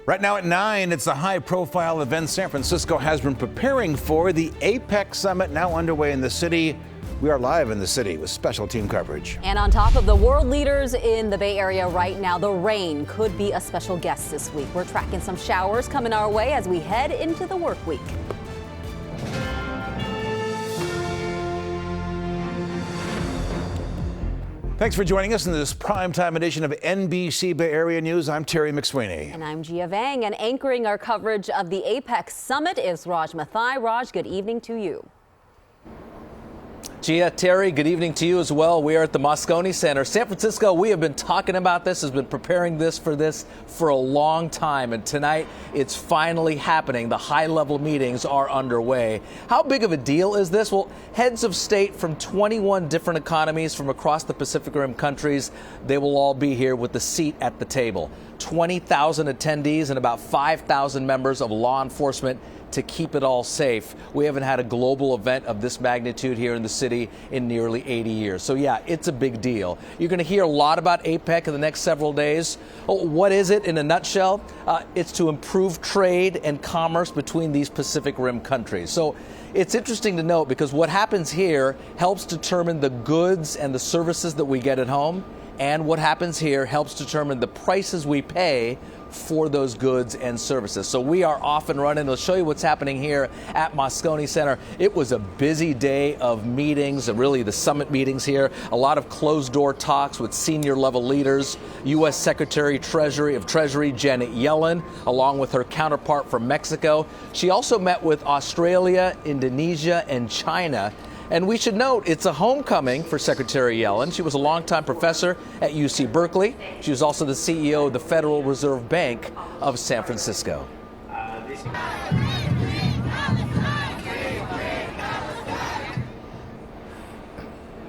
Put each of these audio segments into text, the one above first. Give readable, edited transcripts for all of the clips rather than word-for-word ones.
Right now at 9, it's a high-profile event San Francisco has been preparing for, the APEC Summit now underway in the city. We are live in the city with special team coverage. And on top of the world leaders in the Bay Area right now, the rain could be a special guest this week. We're tracking some showers coming our way as we head into the work week. Thanks for joining us in this primetime edition of NBC Bay Area News. I'm Terry McSweeney. And I'm Gia Vang. And anchoring our coverage of the APEC Summit is Raj Mathai. Raj, good evening to you. Gia, Terry, good evening to you as well. We are at the Moscone Center. San Francisco, we have been talking about this, has been preparing this for a long time. And tonight, it's finally happening. The high-level meetings are underway. How big of a deal is this? Well, heads of state from 21 different economies from across the Pacific Rim countries, they will all be here with a seat at the table. 20,000 attendees and about 5,000 members of law enforcement to keep it all safe. We haven't had a global event of this magnitude here in the city in nearly 80 years. So yeah, it's a big deal. You're going to hear a lot about APEC in the next several days. What is it in a nutshell? It's to improve trade and commerce between these Pacific Rim countries. So it's interesting to note because what happens here helps determine the goods and the services that we get at home. And what happens here helps determine the prices we pay for those goods and services. So we are off and running. I'll show you what's happening here at Moscone Center. It was a busy day of meetings, really the summit meetings here. A lot of closed-door talks with senior level leaders. U.S. Secretary of Treasury Janet Yellen, along with her counterpart from Mexico. She also met with Australia, Indonesia, and China. And we should note, it's a homecoming for Secretary Yellen. She was a longtime professor at UC Berkeley. She was also the CEO of the Federal Reserve Bank of San Francisco.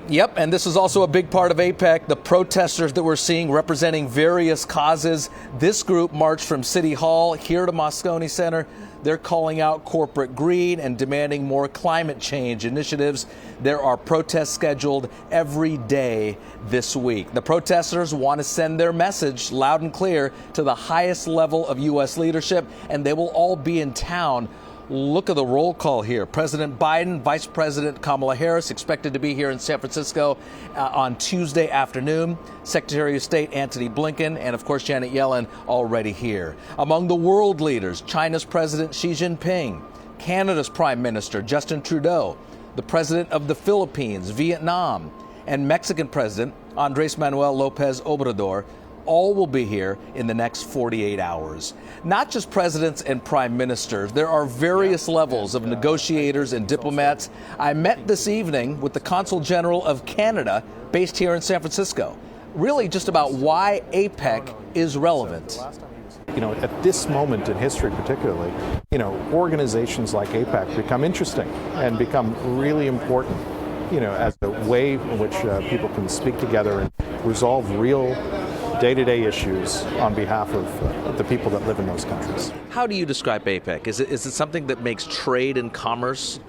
Yep, and this is also a big part of APEC, the protesters that we're seeing representing various causes. This group marched from City Hall here to Moscone Center. They're calling out corporate greed and demanding more climate change initiatives. There are protests scheduled every day this week. The protesters want to send their message loud and clear to the highest level of U.S. leadership, and they will all be in town. Look at the roll call here. President Biden, Vice President Kamala Harris expected to be here in San Francisco on Tuesday afternoon. Secretary of State Antony Blinken and, of course, Janet Yellen already here. Among the world leaders, China's President Xi Jinping, Canada's Prime Minister Justin Trudeau, the President of the Philippines, Vietnam, and Mexican President Andrés Manuel López Obrador. All will be here in the next 48 hours. Not just presidents and prime ministers. There are various levels of negotiators and diplomats. I met this evening with the Consul General of Canada based here in San Francisco. Really just about why APEC is relevant. You know, at this moment in history particularly, you know, organizations like APEC become interesting and become really important, you know, as a way in which people can speak together and resolve real day-to-day issues on behalf of the people that live in those countries. How do you describe APEC? Is it something that makes trade and commerce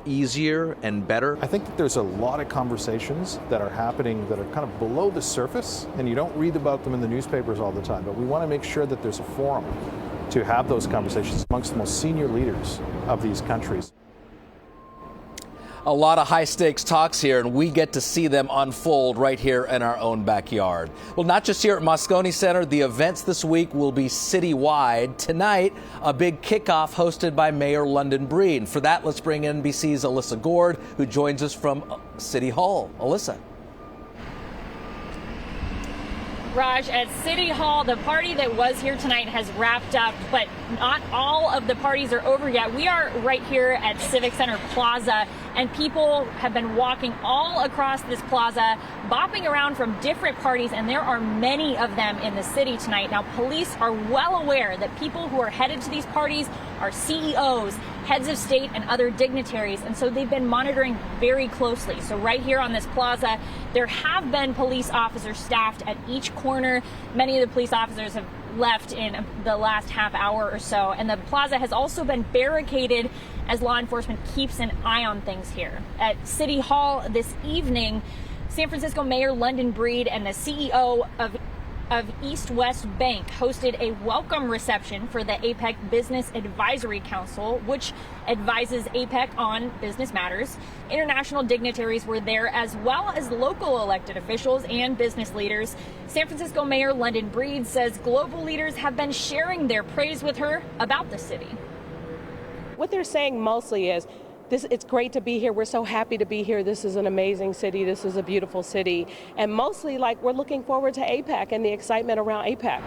easier and better? I think that there's a lot of conversations that are happening that are kind of below the surface, and you don't read about them in the newspapers all the time, but we want to make sure that there's a forum to have those conversations amongst the most senior leaders of these countries. A lot of high-stakes talks here, and we get to see them unfold right here in our own backyard. Well, not just here at Moscone Center. The events this week will be citywide. Tonight, a big kickoff hosted by Mayor London Breed. And for that, let's bring NBC's Alyssa Goard, who joins us from City Hall. Alyssa. Raj, at City Hall, the party that was here tonight has wrapped up, but not all of the parties are over yet. We are right here at Civic Center Plaza, and people have been walking all across this plaza, bopping around from different parties, and there are many of them in the city tonight. Now, police are well aware that people who are headed to these parties are CEOs, heads of state, and other dignitaries, and so they've been monitoring very closely. So right here on this plaza, there have been police officers staffed at each corner. Many of the police officers have left in the last half hour or so, and the plaza has also been barricaded as law enforcement keeps an eye on things here. At City Hall this evening, San Francisco Mayor London Breed and the CEO of of East West Bank hosted a welcome reception for the APEC Business Advisory Council, which advises APEC on business matters. International dignitaries were there, as well as local elected officials and business leaders. San Francisco Mayor London Breed says global leaders have been sharing their praise with her about the city. What they're saying mostly is, it's great to be here. We're so happy to be here. This is an amazing city. This is a beautiful city. And mostly, we're looking forward to APEC and the excitement around APEC.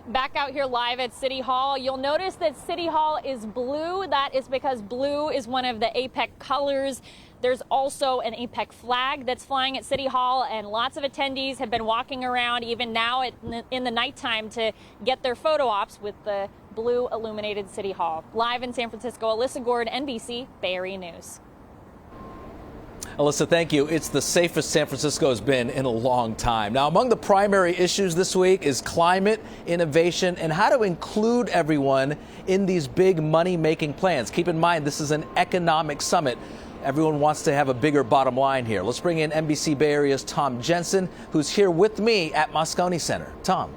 Back out here live at City Hall, you'll notice that City Hall is blue. That is because blue is one of the APEC colors. There's also an APEC flag that's flying at City Hall, and lots of attendees have been walking around even now in the nighttime to get their photo ops with the blue illuminated City Hall. Live in San Francisco, Alyssa Goard, NBC, Bay Area News. Alyssa, thank you. It's the safest San Francisco has been in a long time. Now, among the primary issues this week is climate, innovation, and how to include everyone in these big money-making plans. Keep in mind, this is an economic summit. Everyone wants to have a bigger bottom line here. Let's bring in NBC Bay Area's Thom Jensen, who's here with me at Moscone Center. Thom.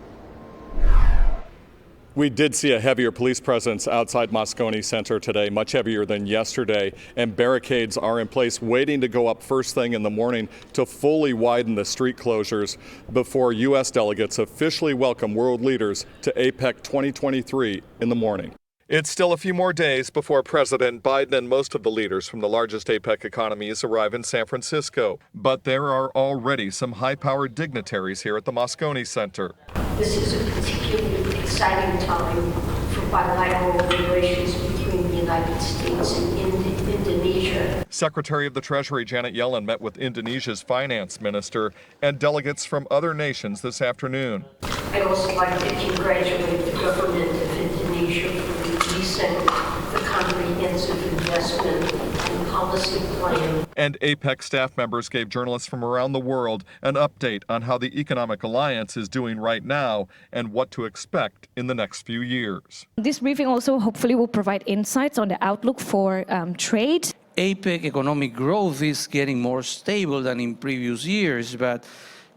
We did see a heavier police presence outside Moscone Center today, much heavier than yesterday, and barricades are in place waiting to go up first thing in the morning to fully widen the street closures before U.S. delegates officially welcome world leaders to APEC 2023 in the morning. It's still a few more days before President Biden and most of the leaders from the largest APEC economies arrive in San Francisco. But there are already some high-powered dignitaries here at the Moscone Center. This is a particularly exciting time for bilateral relations between the United States and Indonesia. Secretary of the Treasury Janet Yellen met with Indonesia's finance minister and delegates from other nations this afternoon. I'd also like to congratulate the government of Indonesia for releasing the comprehensive investment and policy plan. And APEC staff members gave journalists from around the world an update on how the Economic Alliance is doing right now and what to expect in the next few years. This briefing also hopefully will provide insights on the outlook for trade. APEC economic growth is getting more stable than in previous years, but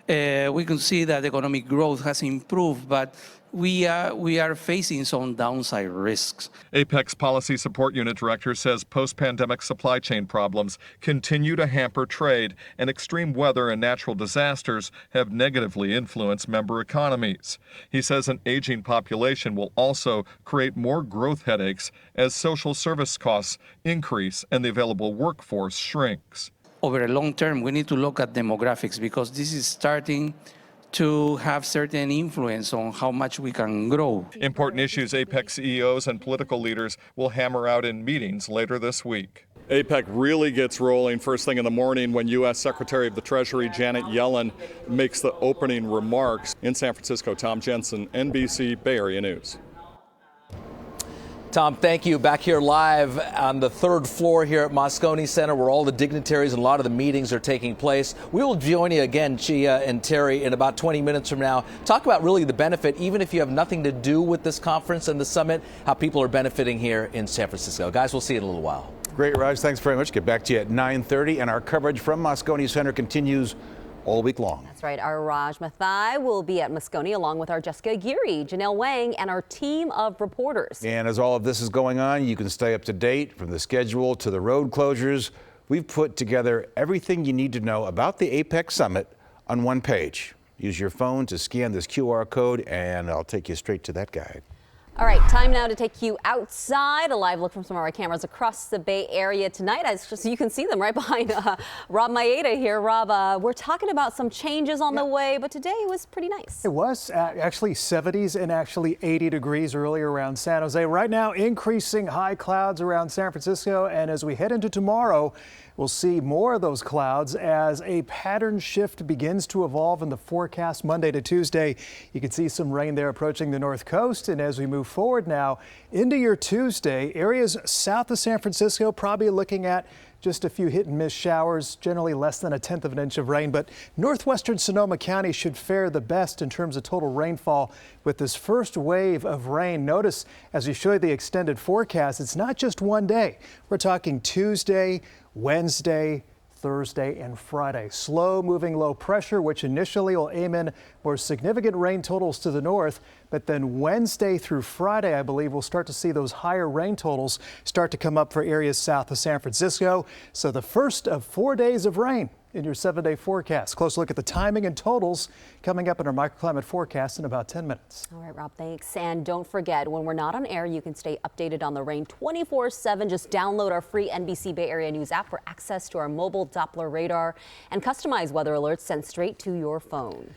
we can see that economic growth has improved, but we are facing some downside risks. APEC's Policy Support Unit Director says post-pandemic supply chain problems continue to hamper trade, and extreme weather and natural disasters have negatively influenced member economies. He says an aging population will also create more growth headaches as social service costs increase and the available workforce shrinks. Over a long term, we need to look at demographics because this is starting to have certain influence on how much we can grow. Important issues APEC CEOs and political leaders will hammer out in meetings later this week. APEC really gets rolling first thing in the morning when U.S. Secretary of the Treasury Janet Yellen makes the opening remarks. In San Francisco, Thom Jensen, NBC Bay Area News. Thom, thank you. Back here live on the third floor here at Moscone Center, where all the dignitaries and a lot of the meetings are taking place. We will join you again, Chia and Terry, in about 20 minutes from now. Talk about really the benefit, even if you have nothing to do with this conference and the summit, how people are benefiting here in San Francisco. Guys, we'll see you in a little while. Great, Raj. Thanks very much. Get back to you at 9:30, and our coverage from Moscone Center continues all week long. That's right. Our Raj Mathai will be at Moscone along with our Jessica Aguirre, Janelle Wang, and our team of reporters. And as all of this is going on, you can stay up to date from the schedule to the road closures. We've put together everything you need to know about the APEC Summit on one page. Use your phone to scan this QR code, and I'll take you straight to that guide. All right, time now to take you outside. A live look from some of our cameras across the Bay Area tonight. So you can see them right behind Rob Mayeda here. Rob, we're talking about some changes on the way, but today was pretty nice. It was actually 70s and actually 80 degrees earlier around San Jose. Right now, increasing high clouds around San Francisco. And as we head into tomorrow, we'll see more of those clouds as a pattern shift begins to evolve in the forecast Monday to Tuesday. You can see some rain there approaching the north coast. And as we move forward now into your Tuesday, areas south of San Francisco probably looking at just a few hit and miss showers, generally less than 1/10 of an inch of rain. But northwestern Sonoma County should fare the best in terms of total rainfall with this first wave of rain. Notice as we show you the extended forecast, it's not just one day. We're talking Tuesday, Wednesday, Thursday and Friday. Slow moving low pressure, which initially will aim in more significant rain totals to the north. But then Wednesday through Friday, I believe, we'll start to see those higher rain totals start to come up for areas south of San Francisco. So the first of 4 days of rain in your 7-day forecast. Close look at the timing and totals coming up in our microclimate forecast in about 10 minutes. All right, Rob, thanks. And don't forget, when we're not on air, you can stay updated on the rain 24/7. Just download our free NBC Bay Area News app for access to our mobile Doppler radar and customize weather alerts sent straight to your phone.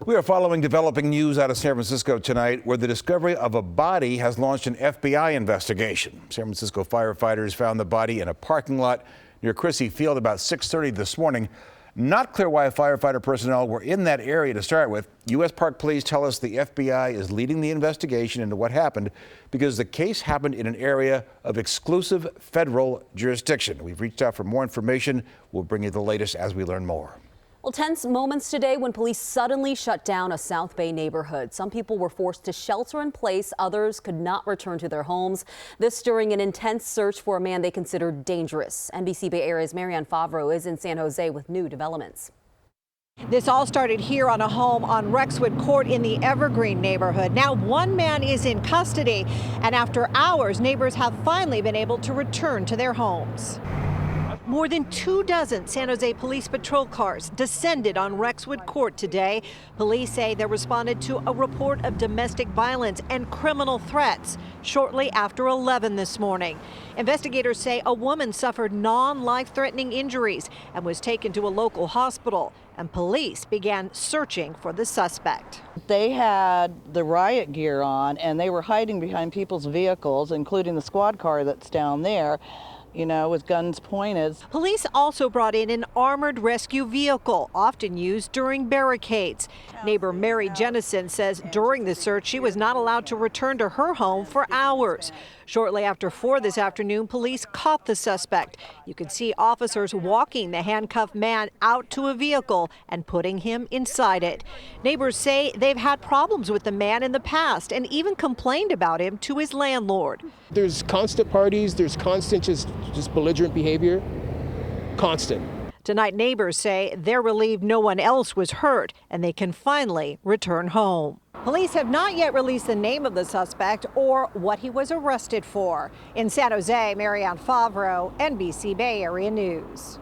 We are following developing news out of San Francisco tonight, where the discovery of a body has launched an FBI investigation. San Francisco firefighters found the body in a parking lot near Crissy Field about 6:30 this morning. Not clear why firefighter personnel were in that area to start with. U.S. Park Police tell us the FBI is leading the investigation into what happened because the case happened in an area of exclusive federal jurisdiction. We've reached out for more information. We'll bring you the latest as we learn more. Well, tense moments today when police suddenly shut down a South Bay neighborhood. Some people were forced to shelter in place. Others could not return to their homes. This during an intense search for a man they considered dangerous. NBC Bay Area's Marianne Favreau is in San Jose with new developments. This all started here on a home on Rexwood Court in the Evergreen neighborhood. Now one man is in custody, and after hours, neighbors have finally been able to return to their homes. More than 24 San Jose police patrol cars descended on Rexwood Court today. Police say they responded to a report of domestic violence and criminal threats shortly after 11 this morning. Investigators say a woman suffered non-life-threatening injuries and was taken to a local hospital, and police began searching for the suspect. They had the riot gear on, and they were hiding behind people's vehicles, including the squad car that's down there, you know, with guns pointed. Police also brought in an armored rescue vehicle, often used during barricades. Neighbor Mary Jennison says during the search, she was not allowed to return to her home for hours. Shortly after 4 this afternoon, police caught the suspect. You could see officers walking the handcuffed man out to a vehicle and putting him inside it. Neighbors say they've had problems with the man in the past and even complained about him to his landlord. There's constant parties, there's constant just belligerent behavior, constant. Tonight, neighbors say they're relieved no one else was hurt and they can finally return home. Police have not yet released the name of the suspect or what he was arrested for. In San Jose, Marianne Favreau, NBC Bay Area News.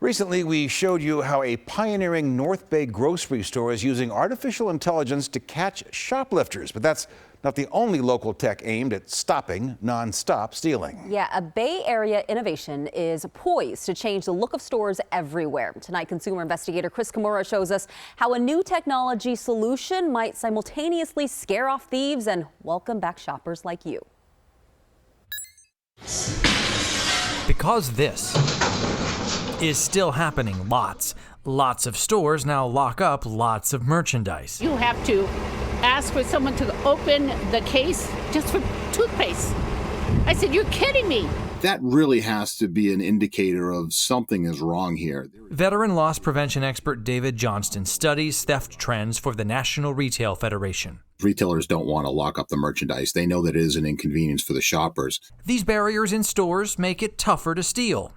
Recently, we showed you how a pioneering North Bay grocery store is using artificial intelligence to catch shoplifters. But that's not the only local tech aimed at stopping non-stop stealing. Yeah, a Bay Area innovation is poised to change the look of stores everywhere. Tonight, consumer investigator Chris Chmura shows us how a new technology solution might simultaneously scare off thieves and welcome back shoppers like you. Because this is still happening. Lots of stores now lock up lots of merchandise. You have to ask for someone to open the case just for toothpaste. I said, you're kidding me. That really has to be an indicator of something is wrong here. Veteran loss prevention expert David Johnston studies theft trends for the National Retail Federation. Retailers don't want to lock up the merchandise. They know that it is an inconvenience for the shoppers. These barriers in stores make it tougher to steal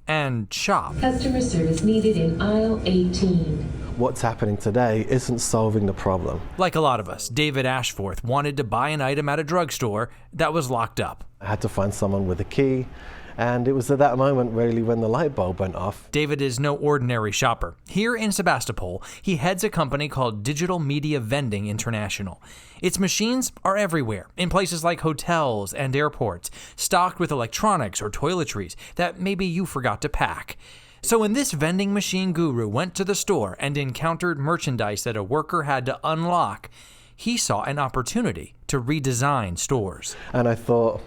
and shop. Customer service needed in aisle 18. What's happening today isn't solving the problem. Like a lot of us, David Ashforth wanted to buy an item at a drugstore that was locked up. I had to find someone with a key, and it was at that moment really when the light bulb went off. David is no ordinary shopper. Here in Sebastopol, he heads a company called Digital Media Vending International. Its machines are everywhere, in places like hotels and airports, stocked with electronics or toiletries that maybe you forgot to pack. So when this vending machine guru went to the store and encountered merchandise that a worker had to unlock, he saw an opportunity to redesign stores. And I thought,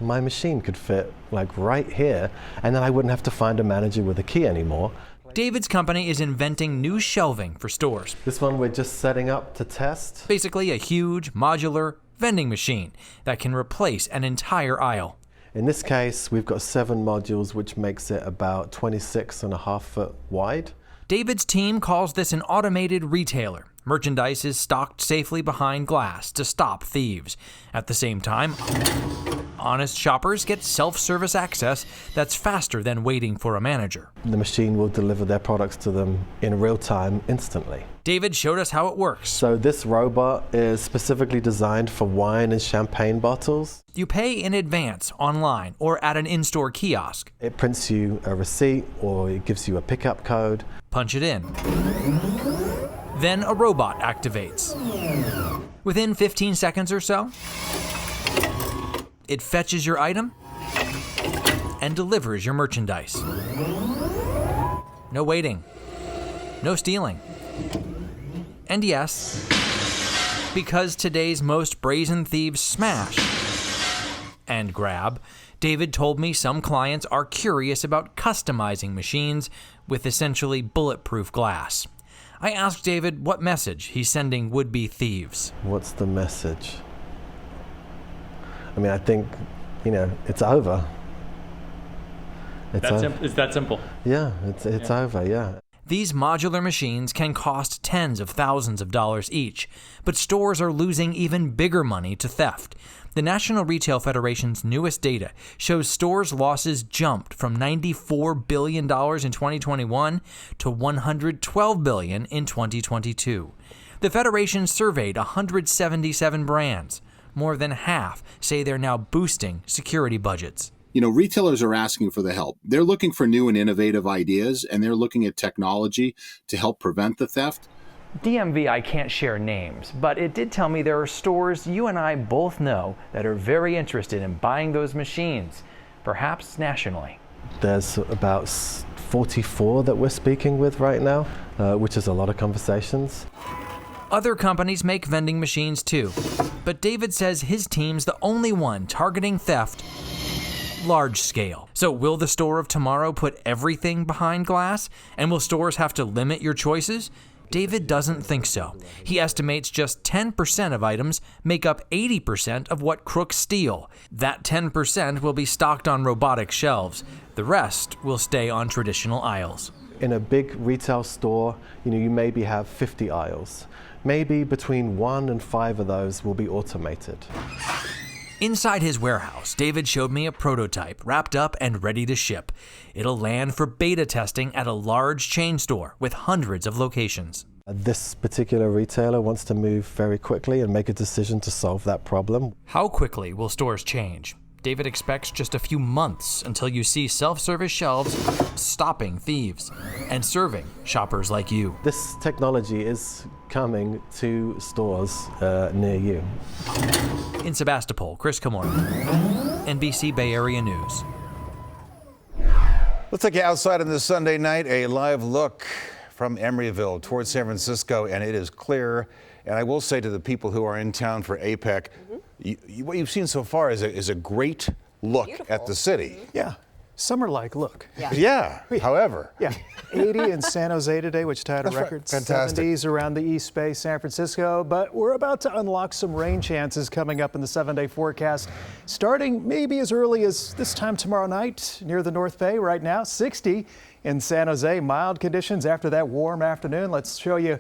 my machine could fit like right here, and then I wouldn't have to find a manager with a key anymore. David's company is inventing new shelving for stores. This one we're just setting up to test. Basically a huge modular vending machine that can replace an entire aisle. In this case, we've got 7 modules, which makes it about 26.5 foot wide. David's team calls this an automated retailer. Merchandise is stocked safely behind glass to stop thieves. At the same time, honest shoppers get self-service access that's faster than waiting for a manager. The machine will deliver their products to them in real time, instantly. David showed us how it works. So this robot is specifically designed for wine and champagne bottles. You pay in advance online or at an in-store kiosk. It prints you a receipt or it gives you a pickup code. Punch it in. Then a robot activates. Within 15 seconds or so, it fetches your item and delivers your merchandise. No waiting. No stealing. And yes, because today's most brazen thieves smash and grab, David told me some clients are curious about customizing machines with essentially bulletproof glass. I asked David what message he's sending would-be thieves. What's the message? I mean, I think, it's over. It's that simple. Yeah, it's over, yeah. These modular machines can cost tens of thousands of dollars each, but stores are losing even bigger money to theft. The National Retail Federation's newest data shows stores' losses jumped from $94 billion in 2021 to $112 billion in 2022. The Federation surveyed 177 brands. More than half say they're now boosting security budgets. Retailers are asking for the help. They're looking for new and innovative ideas, and they're looking at technology to help prevent the theft. DMV, I can't share names, but it did tell me there are stores you and I both know that are very interested in buying those machines, perhaps nationally. There's about 44 that we're speaking with right now, which is a lot of conversations. Other companies make vending machines too, but David says his team's the only one targeting theft large scale. So will the store of tomorrow put everything behind glass? And will stores have to limit your choices? David doesn't think so. He estimates just 10% of items make up 80% of what crooks steal. That 10% will be stocked on robotic shelves. The rest will stay on traditional aisles. In a big retail store, you maybe have 50 aisles. Maybe between 1 and 5 of those will be automated. Inside his warehouse, David showed me a prototype wrapped up and ready to ship. It'll land for beta testing at a large chain store with hundreds of locations. This particular retailer wants to move very quickly and make a decision to solve that problem. How quickly will stores change? David expects just a few months until you see self-service shelves stopping thieves and serving shoppers like you. This technology is coming to stores near you. In Sebastopol, Chris Chmura, NBC Bay Area News. Let's take you outside on this Sunday night. A live look from Emeryville towards San Francisco, and it is clear. And I will say to the people who are in town for APEC, what you've seen so far is a great look at the city. Yeah, summer-like look. Yeah. However. Yeah, 80 in San Jose today, which tied a record. Right. Fantastic. 70s around the East Bay, San Francisco. But we're about to unlock some rain chances coming up in the 7-day forecast, starting maybe as early as this time tomorrow night near the North Bay. Right now, 60 in San Jose. Mild conditions after that warm afternoon. Let's show you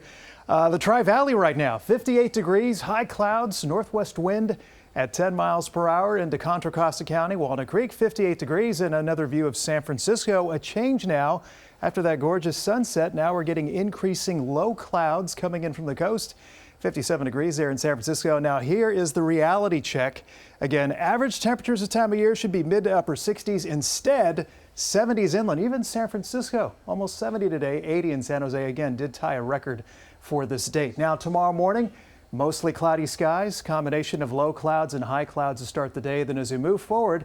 the Tri-Valley right now. 58 degrees, high clouds, northwest wind at 10 miles per hour into Contra Costa County, Walnut Creek, 58 degrees, and another view of San Francisco. A change now after that gorgeous sunset. Now we're getting increasing low clouds coming in from the coast. 57 degrees there in San Francisco. Now here is the reality check. Again, average temperatures this time of year should be mid to upper 60s. Instead, 70s inland, even San Francisco, almost 70 today, 80 in San Jose. Again, did tie a record for this date. Now tomorrow morning, mostly cloudy skies, combination of low clouds and high clouds to start the day. Then as we move forward,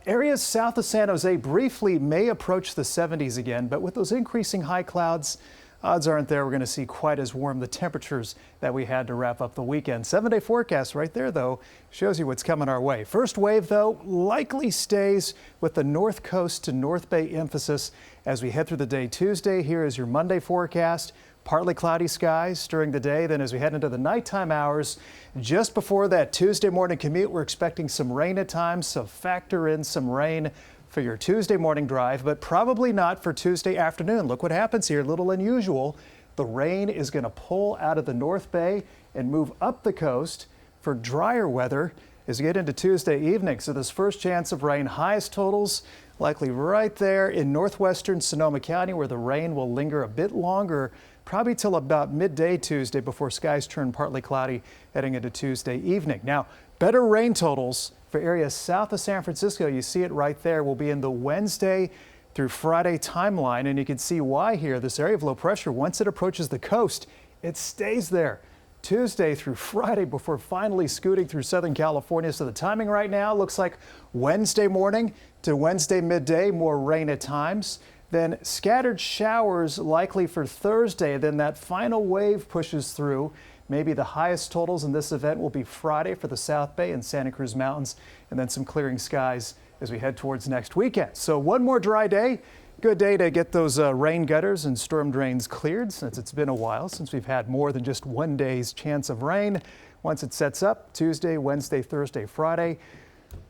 areas south of San Jose briefly may approach the 70s again, but with those increasing high clouds, odds aren't there we're going to see quite as warm the temperatures that we had to wrap up the weekend. 7-day forecast right there, though, shows you what's coming our way. First wave, though, likely stays with the North Coast to North Bay emphasis as we head through the day. Tuesday, here is your Monday forecast. Partly cloudy skies during the day. Then as we head into the nighttime hours, just before that Tuesday morning commute, we're expecting some rain at times. So factor in some rain for your Tuesday morning drive, but probably not for Tuesday afternoon. Look what happens here, a little unusual. The rain is going to pull out of the North Bay and move up the coast for drier weather as we get into Tuesday evening. So this first chance of rain, highest totals likely right there in northwestern Sonoma County, where the rain will linger a bit longer, probably till about midday Tuesday before skies turn partly cloudy heading into Tuesday evening. Now, better rain totals for areas south of San Francisco. You see it right there. Will be in the Wednesday through Friday timeline, and you can see why here. This area of low pressure, once it approaches the coast, it stays there Tuesday through Friday before finally scooting through Southern California. So the timing right now looks like Wednesday morning to Wednesday midday, more rain at times. Then scattered showers likely for Thursday. Then that final wave pushes through. Maybe the highest totals in this event will be Friday for the South Bay and Santa Cruz Mountains, and then some clearing skies as we head towards next weekend. So one more dry day. Good day to get those rain gutters and storm drains cleared, since it's been a while since we've had more than just one day's chance of rain. Once it sets up, Tuesday, Wednesday, Thursday, Friday.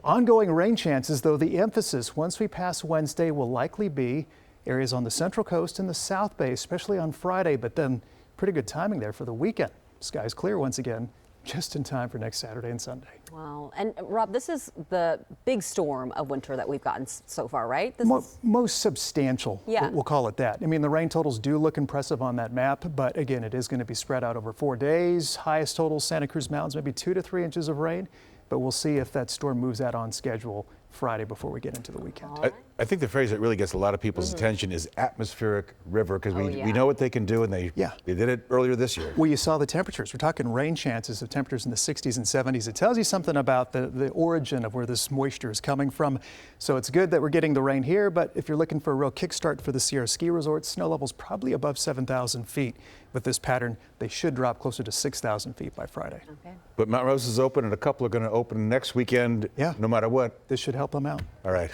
Ongoing rain chances, though the emphasis once we pass Wednesday will likely be areas on the Central Coast and the South Bay, especially on Friday, but then pretty good timing there for the weekend. Skies clear once again, just in time for next Saturday and Sunday. Wow. And Rob, this is the big storm of winter that we've gotten so far, right? Most substantial, yeah. We'll call it that. I mean, the rain totals do look impressive on that map, but again, it is going to be spread out over 4 days. Highest totals, Santa Cruz Mountains, maybe 2 to 3 inches of rain, but we'll see if that storm moves out on schedule Friday before we get into the weekend. I think the phrase that really gets a lot of people's attention is atmospheric river, because we know what they can do, and they did it earlier this year. Well, you saw the temperatures. We're talking rain chances of temperatures in the 60s and 70s. It tells you something about the origin of where this moisture is coming from. So it's good that we're getting the rain here, but if you're looking for a real kickstart for the Sierra ski resorts, snow levels probably above 7,000 feet. With this pattern, they should drop closer to 6,000 feet by Friday. Okay. But Mount Rose is open, and a couple are going to open next weekend, no matter what. This should help them out. All right.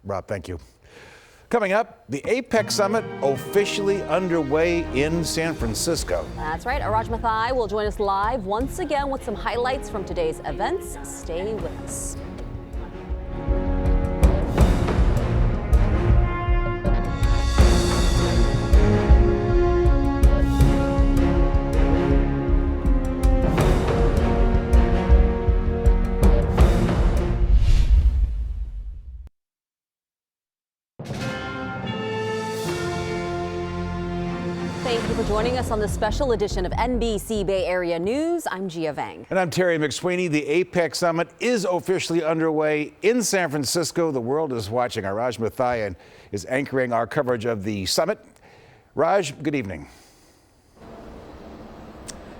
Rob, thank you. Coming up, the APEC Summit officially underway in San Francisco. That's right. Raj Mathai will join us live once again with some highlights from today's events. Stay with us. Thank you for joining us on this special edition of NBC Bay Area News. I'm Gia Vang. And I'm Terry McSweeney. The APEC Summit is officially underway in San Francisco. The world is watching. Our Raj Mathai is anchoring our coverage of the summit. Raj, good evening.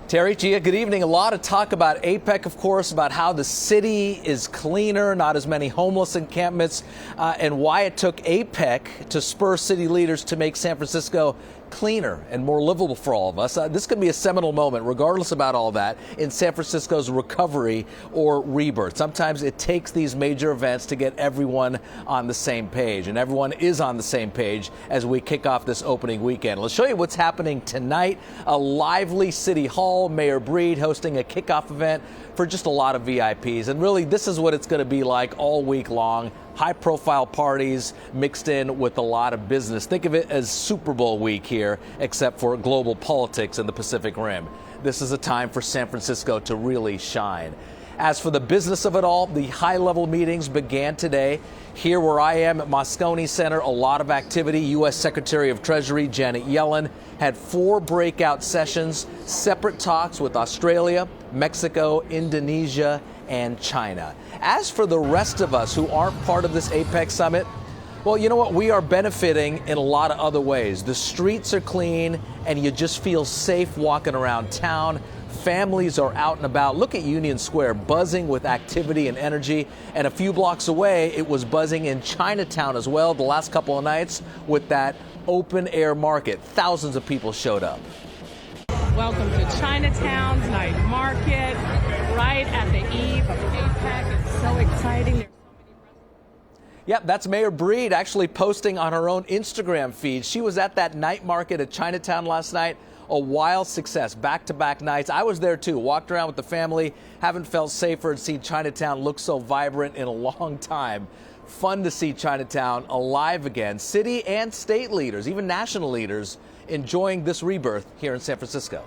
Terry, Gia, good evening. A lot of talk about APEC, of course, about how the city is cleaner, not as many homeless encampments, and why it took APEC to spur city leaders to make San Francisco cleaner and more livable for all of us. This could be a seminal moment, regardless about all that, in San Francisco's recovery or rebirth. Sometimes it takes these major events to get everyone on the same page, and everyone is on the same page as we kick off this opening weekend. Let's show you what's happening tonight. A lively City Hall, Mayor Breed hosting a kickoff event for just a lot of VIPs. And really, this is what it's going to be like all week long. High-profile parties mixed in with a lot of business. Think of it as Super Bowl week here, except for global politics in the Pacific Rim. This is a time for San Francisco to really shine. As for the business of it all, the high-level meetings began today. Here where I am at Moscone Center, a lot of activity. U.S. Secretary of Treasury Janet Yellen had 4 breakout sessions, separate talks with Australia, Mexico, Indonesia, and China. As for the rest of us who aren't part of this APEC Summit, well, you know what? We are benefiting in a lot of other ways. The streets are clean, and you just feel safe walking around town. Families are out and about. Look at Union Square, buzzing with activity and energy. And a few blocks away, it was buzzing in Chinatown as well the last couple of nights with that open-air market. Thousands of people showed up. Welcome to Chinatown's night market, right at the eve of APEC. It's so exciting. Yep, that's Mayor Breed actually posting on her own Instagram feed. She was at that night market at Chinatown last night. A wild success, back-to-back nights. I was there too, walked around with the family, haven't felt safer and seen Chinatown look so vibrant in a long time. Fun to see Chinatown alive again. City and state leaders, even national leaders, enjoying this rebirth here in San Francisco.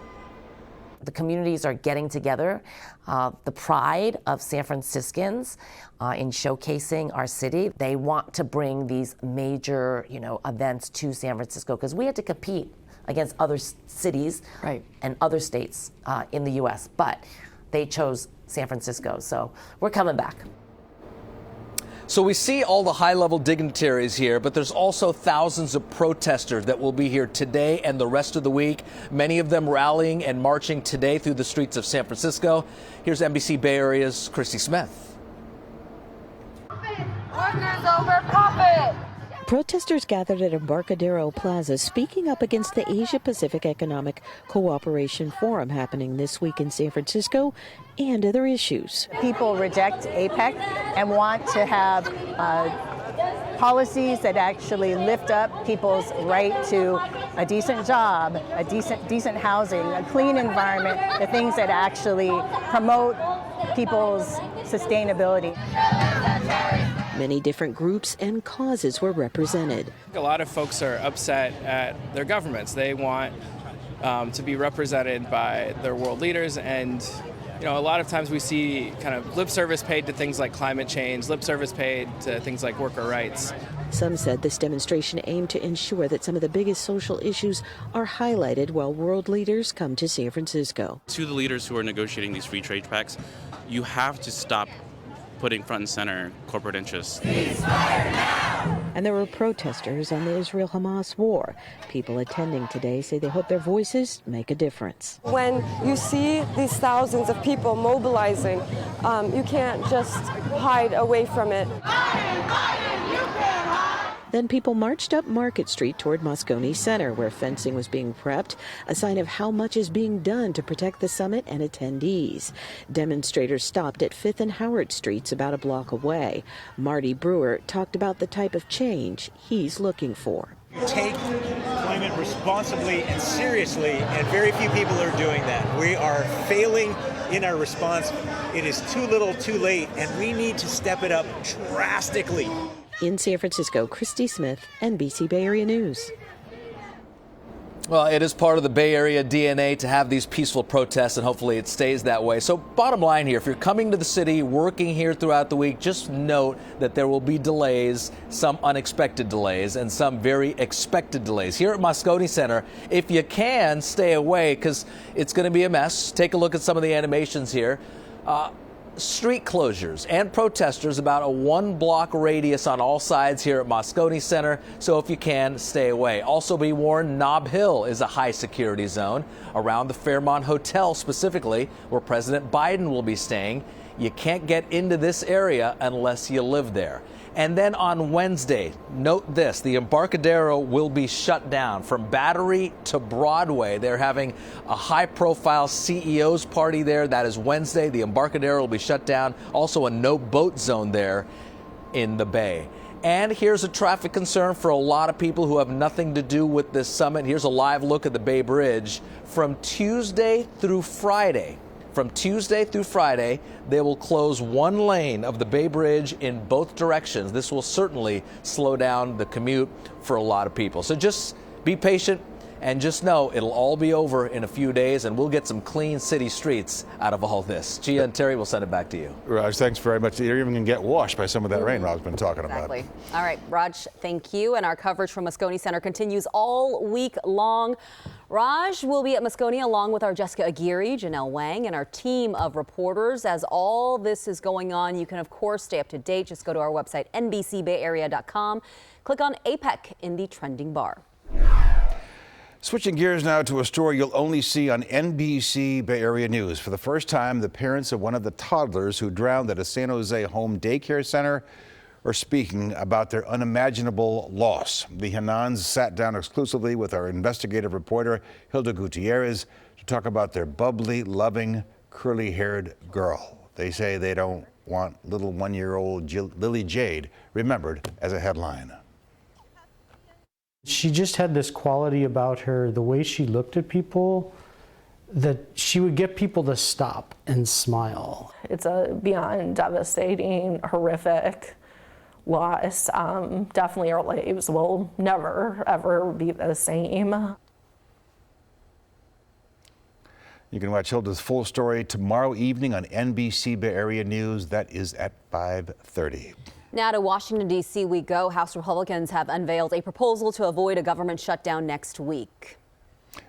The communities are getting together. The pride of San Franciscans in showcasing our city. They want to bring these major, events to San Francisco because we had to compete against other cities and other states in the U.S., but they chose San Francisco. So we're coming back. So we see all the high-level dignitaries here, but there's also thousands of protesters that will be here today and the rest of the week, many of them rallying and marching today through the streets of San Francisco. Here's NBC Bay Area's Christy Smith. Workers over profit. Protesters gathered at Embarcadero Plaza speaking up against the Asia-Pacific Economic Cooperation Forum happening this week in San Francisco and other issues. People reject APEC and want to have policies that actually lift up people's right to a decent job, a decent housing, a clean environment, the things that actually promote people's sustainability. Many different groups and causes were represented. A lot of folks are upset at their governments. They want to be represented by their world leaders, and a lot of times we see kind of lip service paid to things like climate change, lip service paid to things like worker rights. Some said this demonstration aimed to ensure that some of the biggest social issues are highlighted while world leaders come to San Francisco. To the leaders who are negotiating these free trade pacts, you have to stop putting front and center corporate interests. And there were protesters on the Israel-Hamas war. People attending today say they hope their voices make a difference. When you see these thousands of people mobilizing, you can't just hide away from it. Then people marched up Market Street toward Moscone Center, where fencing was being prepped, a sign of how much is being done to protect the summit and attendees. Demonstrators stopped at 5th and Howard Streets about a block away. Marty Brewer talked about the type of change he's looking for. Take climate responsibly and seriously, and very few people are doing that. We are failing in our response. It is too little, too late, and we need to step it up drastically. In San Francisco, Christy Smith, NBC Bay Area News. Well, it is part of the Bay Area DNA to have these peaceful protests, and hopefully it stays that way. So bottom line here, if you're coming to the city, working here throughout the week, just note that there will be delays, some unexpected delays, and some very expected delays. Here at Moscone Center, if you can, stay away because it's going to be a mess. Take a look at some of the animations here. Street closures and protesters about a 1-block radius on all sides here at Moscone Center, so if you can, stay away. Also be warned, Nob Hill is a high security zone around the Fairmont Hotel specifically, where President Biden will be staying. You can't get into this area unless you live there. And then on Wednesday, note this, the Embarcadero will be shut down from Battery to Broadway. They're having a high-profile CEO's party there. That is Wednesday. The Embarcadero will be shut down. Also a no-boat zone there in the Bay. And here's a traffic concern for a lot of people who have nothing to do with this summit. Here's a live look at the Bay Bridge from Tuesday through Friday. From Tuesday through Friday, they will close one lane of the Bay Bridge in both directions. This will certainly slow down the commute for a lot of people. So just be patient and just know it'll all be over in a few days, and we'll get some clean city streets out of all this. Gia and Terry, we'll send it back to you. Raj, thanks very much. You're even going to get washed by some of that rain Rob's been talking about. Exactly. All right, Raj, thank you. And our coverage from Moscone Center continues all week long. Raj will be at Moscone along with our Jessica Aguirre, Janelle Wang, and our team of reporters. As all this is going on, you can, of course, stay up to date. Just go to our website, NBCBayArea.com. Click on APEC in the trending bar. Switching gears now to a story you'll only see on NBC Bay Area News. For the first time, the parents of one of the toddlers who drowned at a San Jose home daycare center are speaking about their unimaginable loss. The Hanans sat down exclusively with our investigative reporter, Hilda Gutierrez, to talk about their bubbly, loving, curly-haired girl. They say they don't want little 1-year-old Lily Jade remembered as a headline. She just had this quality about her, the way she looked at people, that she would get people to stop and smile. It's a beyond devastating, horrific loss. Definitely our lives will never, ever be the same. You can watch Hilda's full story tomorrow evening on NBC Bay Area News. That is at 5:30. Now to Washington, D.C. we go. House Republicans have unveiled a proposal to avoid a government shutdown next week.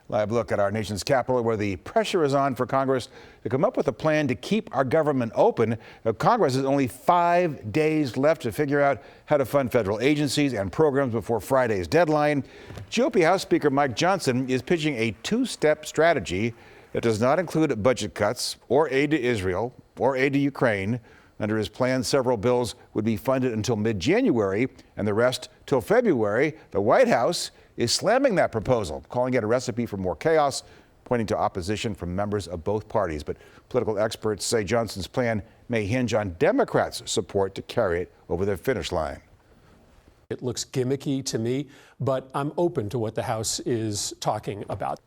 Live look at our nation's capital, where the pressure is on for Congress to come up with a plan to keep our government open. Now, Congress has only 5 days left to figure out how to fund federal agencies and programs before Friday's deadline. GOP House Speaker Mike Johnson is pitching a two-step strategy that does not include budget cuts or aid to Israel or aid to Ukraine. Under his plan, several bills would be funded until mid-January and the rest till February. The White House is slamming that proposal, calling it a recipe for more chaos, pointing to opposition from members of both parties. But political experts say Johnson's plan may hinge on Democrats' support to carry it over the finish line. It looks gimmicky to me, but I'm open to what the House is talking about.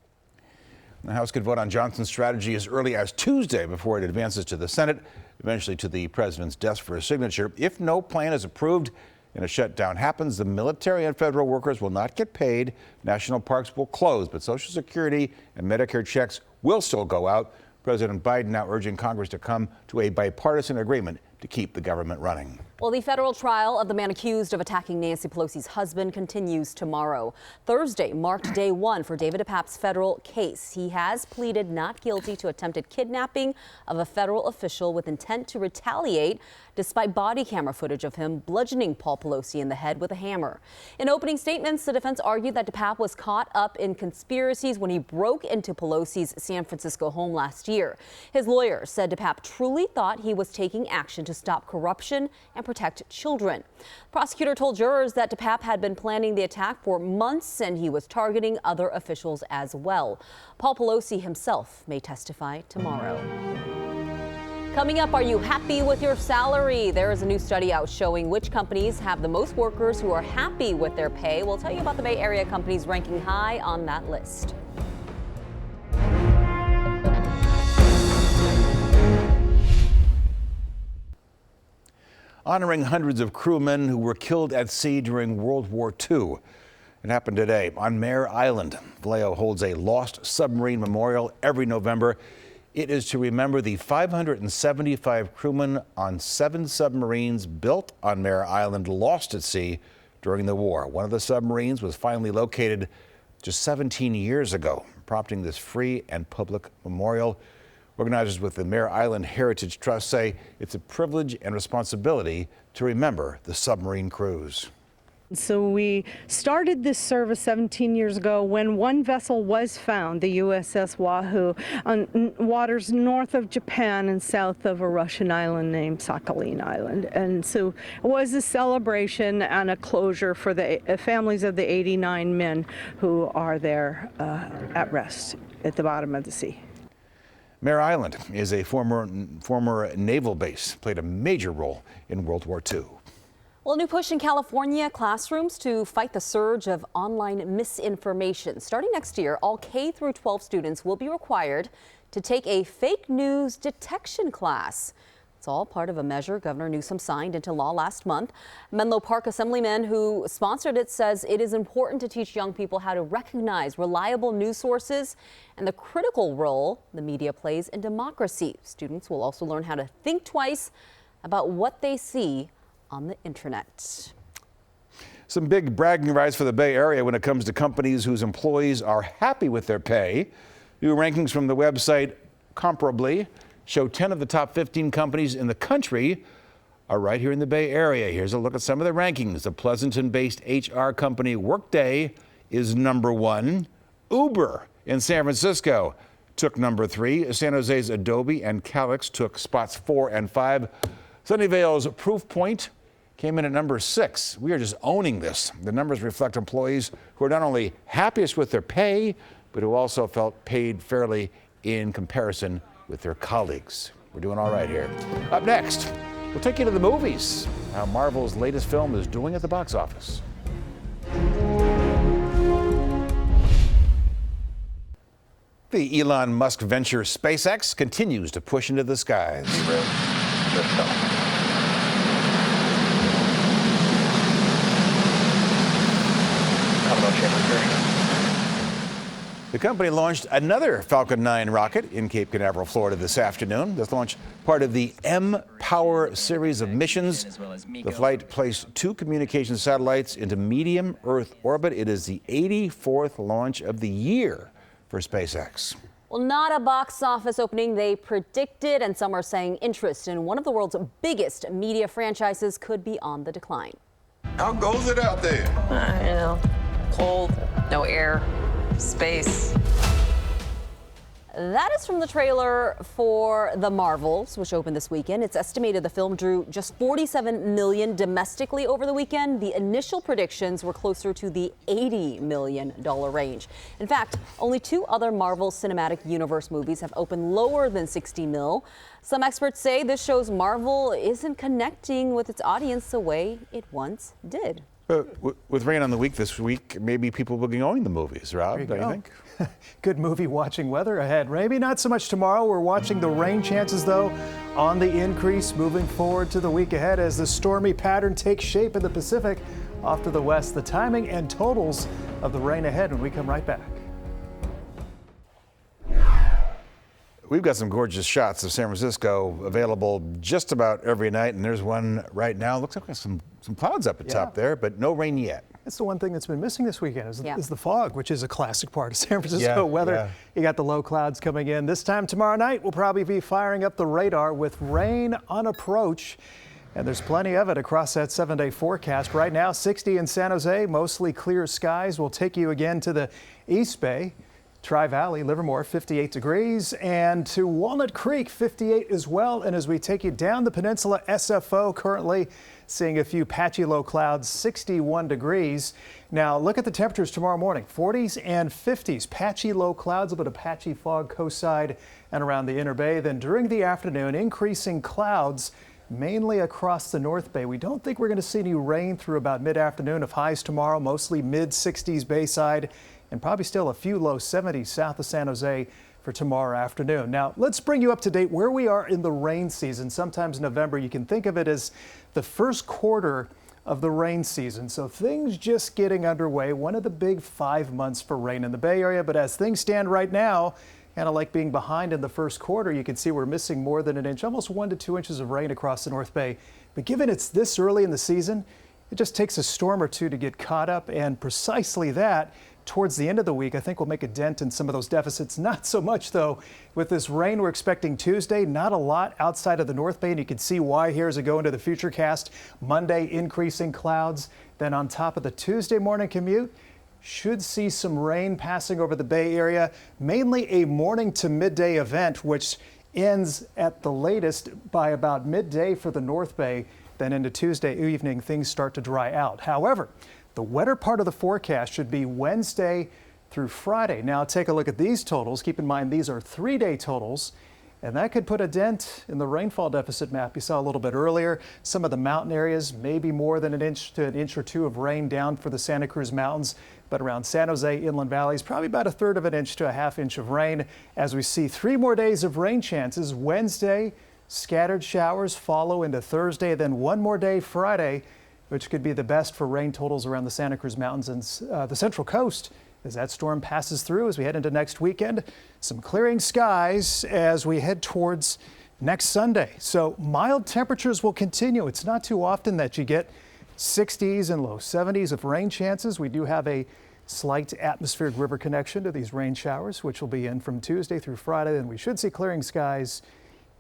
The House could vote on Johnson's strategy as early as Tuesday before it advances to the Senate, eventually to the president's desk for a signature. If no plan is approved and a shutdown happens, the military and federal workers will not get paid. National parks will close, but Social Security and Medicare checks will still go out. President Biden now urging Congress to come to a bipartisan agreement to keep the government running. Well, the federal trial of the man accused of attacking Nancy Pelosi's husband continues tomorrow. Thursday marked day one for David DePape's federal case. He has pleaded not guilty to attempted kidnapping of a federal official with intent to retaliate, despite body camera footage of him bludgeoning Paul Pelosi in the head with a hammer. In opening statements, the defense argued that DePape was caught up in conspiracies when he broke into Pelosi's San Francisco home last year. His lawyer said DePape truly thought he was taking action to stop corruption and protect children. Prosecutor told jurors that DePape had been planning the attack for months and he was targeting other officials as well. Paul Pelosi himself may testify tomorrow. Coming up, are you happy with your salary? There is a new study out showing which companies have the most workers who are happy with their pay. We'll tell you about the Bay Area companies ranking high on that list. Honoring hundreds of crewmen who were killed at sea during World War II. It happened today on Mare Island. Vallejo holds a lost submarine memorial every November. It is to remember the 575 crewmen on 7 submarines built on Mare Island lost at sea during the war. One of the submarines was finally located just 17 years ago, prompting this free and public memorial. Organizers with the Mare Island Heritage Trust say it's a privilege and responsibility to remember the submarine crews. So we started this service 17 years ago when one vessel was found, the USS Wahoo, on waters north of Japan and south of a Russian island named Sakhalin Island. And so it was a celebration and a closure for the families of the 89 men who are there at rest at the bottom of the sea. Mare Island is a former naval base, played a major role in World War II. Well, a new push in California classrooms to fight the surge of online misinformation. Starting next year, all K through 12 students will be required to take a fake news detection class. It's all part of a measure Governor Newsom signed into law last month. Menlo Park Assemblyman who sponsored it says it is important to teach young people how to recognize reliable news sources and the critical role the media plays in democracy. Students will also learn how to think twice about what they see on the internet. Some big bragging rights for the Bay Area when it comes to companies whose employees are happy with their pay. New rankings from the website Comparably show 10 of the top 15 companies in the country are right here in the Bay Area. Here's a look at some of the rankings. The Pleasanton-based HR company Workday is number 1. Uber in San Francisco took number 3. San Jose's Adobe and Calix took spots 4 and 5. Sunnyvale's Proofpoint came in at number 6. We are just owning this. The numbers reflect employees who are not only happiest with their pay, but who also felt paid fairly in comparison with their colleagues. We're doing all right here. Up next, we'll take you to the movies, how Marvel's latest film is doing at the box office. The Elon Musk venture SpaceX continues to push into the skies. The company launched another Falcon 9 rocket in Cape Canaveral, Florida this afternoon. This launch part of the M-Power series of missions. The flight placed 2 communication satellites into medium Earth orbit. It is the 84th launch of the year for SpaceX. Well, not a box office opening they predicted, and some are saying interest in one of the world's biggest media franchises could be on the decline. How goes it out there? You know, cold, no air, space. That is from the trailer for The Marvels, which opened this weekend. It's estimated the film drew just $47 million domestically over the weekend. The initial predictions were closer to the $80 million range. In fact, only 2 other Marvel Cinematic Universe movies have opened lower than $60 million. Some experts say this shows Marvel isn't connecting with its audience the way it once did. With rain on the week this week, maybe people will be going to the movies, Rob, don't you think? Good movie watching weather ahead. Maybe not so much tomorrow. We're watching the rain chances, though, on the increase moving forward to the week ahead as the stormy pattern takes shape in the Pacific off to the west. The timing and totals of the rain ahead when we come right back. We've got some gorgeous shots of San Francisco available just about every night, and there's one right now. Looks like there's some clouds up at top there, but no rain yet. That's the one thing that's been missing this weekend is the fog, which is a classic part of San Francisco weather. You got the low clouds coming in. This time tomorrow night, we'll probably be firing up the radar with rain on approach. And there's plenty of it across that 7-day forecast. Right now, 60 in San Jose, mostly clear skies. We'll take you again to the East Bay. Tri-Valley, Livermore, 58 degrees, and to Walnut Creek, 58 as well. And as we take you down the peninsula, SFO currently seeing a few patchy low clouds, 61 degrees. Now look at the temperatures tomorrow morning, 40s and 50s, patchy low clouds, a bit of patchy fog coast side and around the inner bay. Then during the afternoon, increasing clouds mainly across the North Bay. We don't think we're going to see any rain through about mid-afternoon of highs tomorrow, mostly mid-60s Bayside, and probably still a few low 70s south of San Jose for tomorrow afternoon. Now, let's bring you up to date where we are in the rain season. Sometimes November, you can think of it as the first quarter of the rain season. So things just getting underway. One of the big 5 months for rain in the Bay Area. But as things stand right now, kind of like being behind in the first quarter, you can see we're missing more than an inch, almost 1 to 2 inches of rain across the North Bay. But given it's this early in the season, it just takes a storm or two to get caught up, and precisely that towards the end of the week, I think we'll make a dent in some of those deficits. Not so much, though, with this rain we're expecting Tuesday. Not a lot outside of the North Bay, and you can see why here as we go into the futurecast. Monday, increasing clouds. Then on top of the Tuesday morning commute, should see some rain passing over the Bay Area, mainly a morning to midday event, which ends at the latest by about midday for the North Bay. Then into Tuesday evening, things start to dry out. However, the wetter part of the forecast should be Wednesday through Friday. Now take a look at these totals. Keep in mind these are 3-day totals, and that could put a dent in the rainfall deficit map you saw a little bit earlier. Some of the mountain areas, maybe more than an inch to an inch or two of rain down for the Santa Cruz Mountains, but around San Jose, inland valleys, probably about 1/3 of an inch to a 1/2 inch of rain. As we see 3 more days of rain chances. Wednesday, scattered showers follow into Thursday, then 1 more day Friday, which could be the best for rain totals around the Santa Cruz Mountains and the Central Coast as that storm passes through as we head into next weekend. Some clearing skies as we head towards next Sunday. So mild temperatures will continue. It's not too often that you get 60s and low 70s of rain chances. We do have a slight atmospheric river connection to these rain showers, which will be in from Tuesday through Friday. Then we should see clearing skies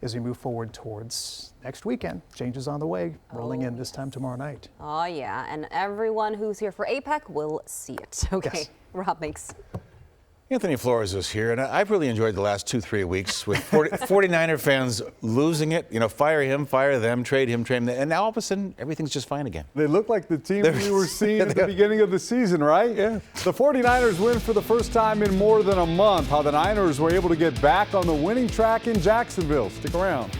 as we move forward towards next weekend. Changes on the way, rolling in this time tomorrow night. Oh, yeah, and everyone who's here for APEC will see it. Okay, yes. Rob, thanks. Anthony Flores is here, and I've really enjoyed the last 2-3 weeks with 49er fans losing it. You know, fire him, fire them, trade him, trade them, and now all of a sudden everything's just fine again. They look like the team we were seeing at the beginning of the season, right? Yeah. The 49ers win for the first time in more than a month. How the Niners were able to get back on the winning track in Jacksonville. Stick around.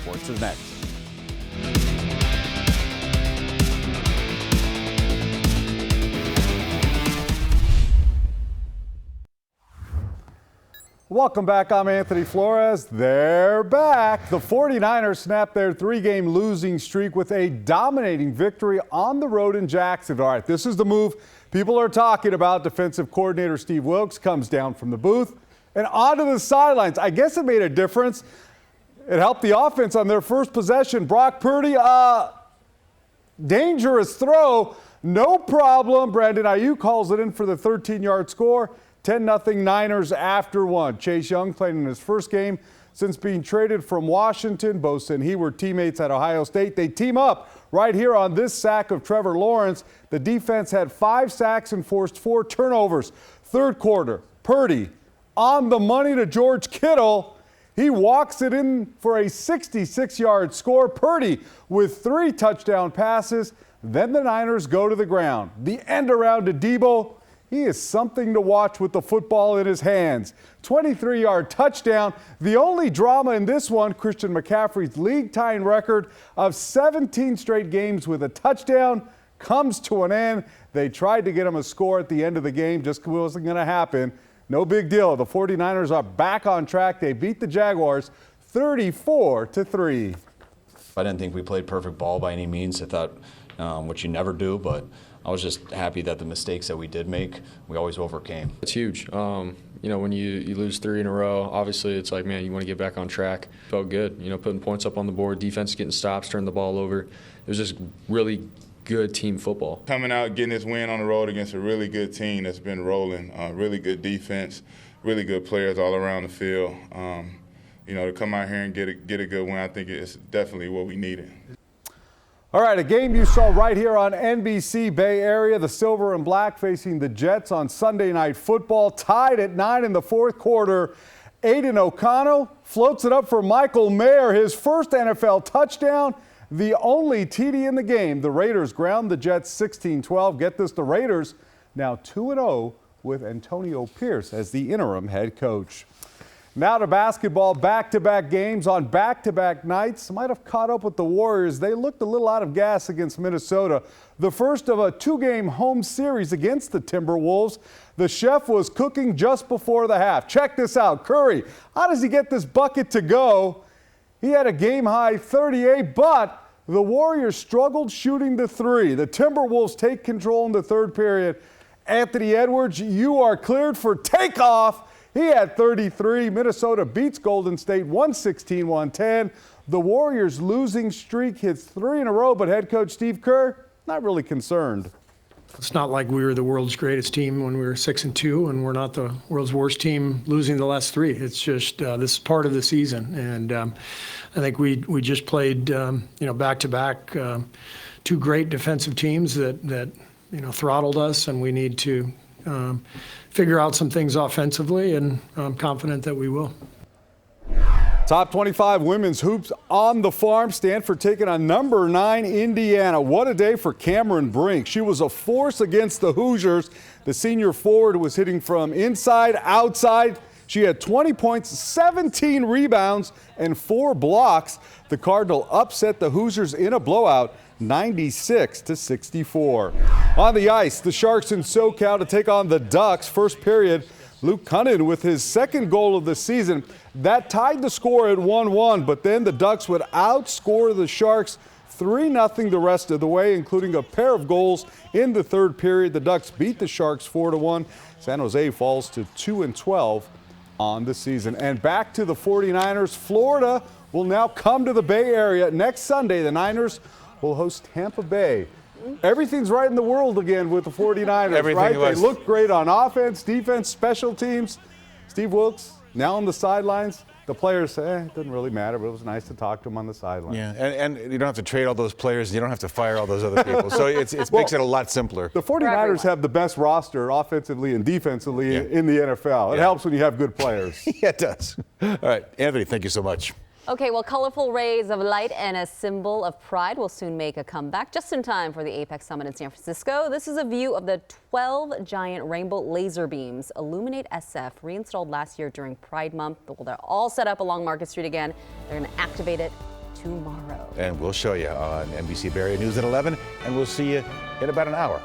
Sports is next. Welcome back. I'm Anthony Flores. They're back. The 49ers snapped their 3-game losing streak with a dominating victory on the road in Jacksonville. All right, this is the move People are talking about defensive coordinator Steve Wilks comes down from the booth and onto the sidelines. I guess it made a difference. It helped the offense on their first possession. Brock Purdy, dangerous throw. No problem. Brandon Ayuk calls it in for the 13-yard score. 10-0 Niners after one. Chase Young playing in his first game since being traded from Washington. Bosa and he were teammates at Ohio State. They team up right here on this sack of Trevor Lawrence. The defense had 5 sacks and forced 4 turnovers. Third quarter, Purdy on the money to George Kittle. He walks it in for a 66-yard score. Purdy with 3 touchdown passes. Then the Niners go to the ground. The end around to Debo. He is something to watch with the football in his hands. 23-yard touchdown. The only drama in this one, Christian McCaffrey's league-tying record of 17 straight games with a touchdown comes to an end. They tried to get him a score at the end of the game. Just wasn't going to happen. No big deal. The 49ers are back on track. They beat the Jaguars 34-3. I didn't think we played perfect ball by any means. I thought, which you never do, but I was just happy that the mistakes that we did make, we always overcame. It's huge. You know, when you lose 3 in a row, obviously it's like, man, you want to get back on track. Felt good, you know, putting points up on the board, defense getting stops, turning the ball over. It was just really good team football. Coming out, getting this win on the road against a really good team that's been rolling, really good defense, really good players all around the field. You know, to come out here and get a good win, I think it's definitely what we needed. All right, a game you saw right here on NBC Bay Area. The Silver and Black facing the Jets on Sunday Night Football. Tied at 9 in the fourth quarter. Aiden O'Connell floats it up for Michael Mayer. His first NFL touchdown, the only TD in the game. The Raiders ground the Jets 16-12. Get this, the Raiders now 2-0 with Antonio Pierce as the interim head coach. Now to basketball, back-to-back games on back-to-back nights. Might have caught up with the Warriors. They looked a little out of gas against Minnesota. The first of a 2-game home series against the Timberwolves. The chef was cooking just before the half. Check this out. Curry, how does he get this bucket to go? He had a game-high 38, but the Warriors struggled shooting the 3. The Timberwolves take control in the third period. Anthony Edwards, you are cleared for takeoff. He had 33. Minnesota beats Golden State 116-110. The Warriors' losing streak hits 3 in a row, but head coach Steve Kerr not really concerned. It's not like we were the world's greatest team when we were 6-2, and we're not the world's worst team losing the last 3. It's just this is part of the season, and I think we just played back-to-back 2 great defensive teams that throttled us, and we need to figure out some things offensively, and I'm confident that we will. Top 25 women's hoops on the farm. Stanford taking on number 9 Indiana. What a day for Cameron Brink. She was a force against the Hoosiers. The senior forward was hitting from inside, outside. She had 20 points, 17 rebounds, and 4 blocks. The Cardinal upset the Hoosiers in a blowout, 96-64. On the ice, the Sharks in SoCal to take on the Ducks. First period, Luke Cunnin with his second goal of the season. That tied the score at 1-1, but then the Ducks would outscore the Sharks 3-0 the rest of the way, including a pair of goals in the third period. The Ducks beat the Sharks 4-1. San Jose falls to 2-12 on the season. And back to the 49ers. Florida will now come to the Bay Area. Next Sunday, the Niners will host Tampa Bay. Everything's right in the world again with the 49ers, right? They look great on offense, defense, special teams. Steve Wilks now on the sidelines. The players say, it doesn't really matter, but it was nice to talk to him on the sideline. Yeah, and you don't have to trade all those players. You don't have to fire all those other people. So it makes it a lot simpler. The 49ers have the best roster offensively and defensively in the NFL. It helps when you have good players. Yeah, it does. All right, Anthony, thank you so much. Okay, well, colorful rays of light and a symbol of pride will soon make a comeback just in time for the APEC Summit in San Francisco. This is a view of the 12 giant rainbow laser beams Illuminate SF, reinstalled last year during Pride Month. Well, they're all set up along Market Street again. They're going to activate it tomorrow. And we'll show you on NBC Bay Area News at 11, and we'll see you in about an hour.